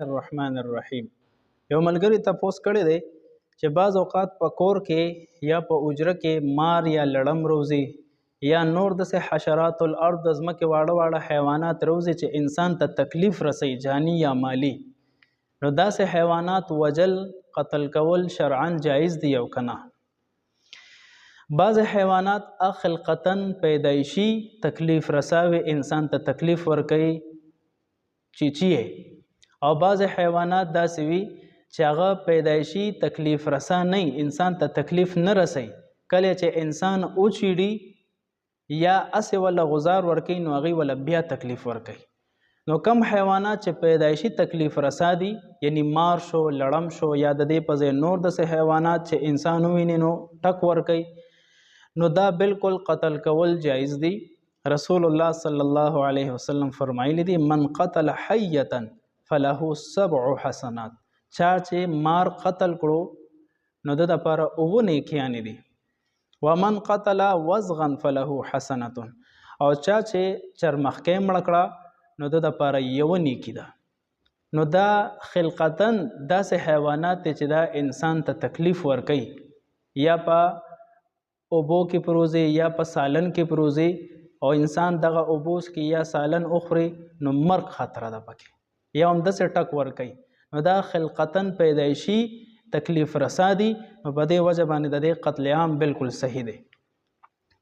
الرحمن الرحیم. یو ملګری تپوس کړی دی چې بعض اوقات په کور کې یا په اجره کې مار یا لړم روزي یا نور داسې حشرات الارض د ځمکې واړه واړه حیوانات روزي چې انسان ته تکلیف رسوي جانی یا مالی. نو داسې حیوانات وجل قتل کول شرعاً جایز دی او که نه؟ بعض حیوانات خلقتاً پیدایشي تکلیف رساوي انسان ته تکلیف ورکوي چیچیه، او بعض حیوانات داسې وي چې هغه پیدایشي تکلیف رسا نه انسان ته تکلیف نه رسي، کله چې انسان اوچیړي یا اسې ولا غزار ورکوي نو هغوی ولا بیا تکلیف ورکوي. نو کم حیوانات چې پیدایشي تکلیف رسا دي یعنی مار شو، لړم شو، یا د دې په ځای نور داسې حیوانات چې انسان وویني نو ټک ورکوي، نو دا بالکل قتل کول جایز دی. رسول الله صلی الله علیه وسلم فرمایلی دی من قتل حیتا فله 7 حسنات. چا چې مار قتل کړو نو د لپاره 9 نیکیانې دي. ومن قتل وزغا فله حسنه، او چا چې چرمخکې مړه کړه نو د لپاره 1 نیکی ده. نو دا خلقتاً داسې حیوانات چې دا انسان ته تکلیف ورکوي، یا په اوبو کې پروزي یا په سالن کې پروزي، او انسان دغه اوبوس کې یا سالن اخوري نو مرګ خطره ده پکې، یا هم داسې ټک ورکوي، نو دا خلقتاً پیدایشي تکلیف رسا دي. نو په دې وجه باندې د دې قتل عام بالکل صحیح دی.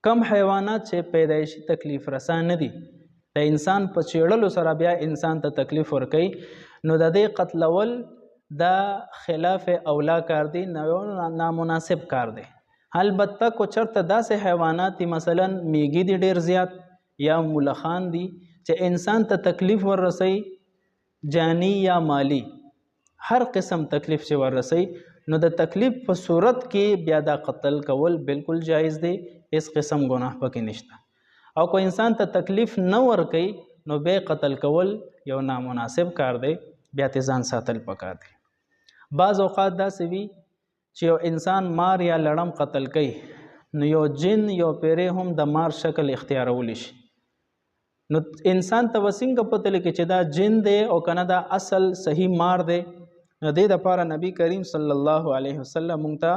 کم حیوانات چې پیدایشي تکلیف رسا نه دي د انسان په چیړلو سره بیا انسان ته تکلیف ورکوي، نو د دې قتلول دا خلاف اولا کار دی، نامناسب کار دی. البته کو چرته داسې حیوانات مثلا میږي دي ډیر زیات یا ملخان دي چې انسان ته تکلیف وررسي جانی یا مالی، هر قسم تکلیف چې وررسي، نو د تکلیف په صورت کې بیا دا قتل کول بالکل جایز دی، هیڅ قسم گناه پکې نشته. او کو انسان ته تکلیف نه ورکي نو بیا قتل کول یو نامناسب کار دی، بیا ته ځان ساتل پکار دی. بعض اوقات داسې وي چې یو انسان مار یا لړم قتل کوي نو یو جن یو پیری هم د مار شکل اختیارولی شي، نو انسان ته وسنګ پته لګي چې دا جن دی او کنه دا اصل صحیح مار دی. نو دې لپاره نبی کریم صلی الله علیه وسلم مونږ ته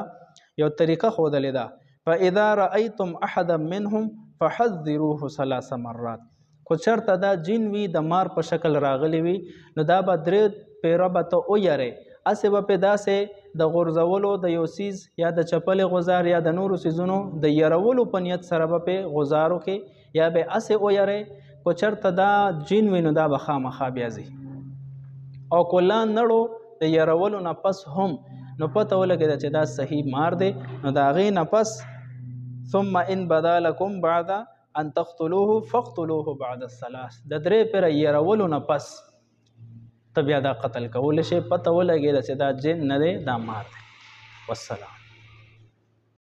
یو طریقه ښودلې ده، فاذا رأیتم احدا منهم فحذروه 3 مرات. کو چرته دا جن وي د مار په شکل راغلی وي نو دا به 3 پیره به ته ویری، اسې به په داسې د غورځولو د یو سیز یا د چپلې غزار یا د نورو سیزونو د یرولو په نیت سره به په غزارو کې یا به اسې ویری. کو چرته دا جن وي نو دا به خامخا بیا ځي، او کله نړو د یرولو نه پس هم نو پته ولګېده چې دا صحیح مار دی، نو د هغې نه پس ثم ان بدا لکم بعد ان تقتلوه فاقتلوه بعد 3. د 3 پیره یرولو نه پس ته بیا دا قتل کولی شي، پته ولګېده چې دا جن نه دی دا مار دی. والسلام.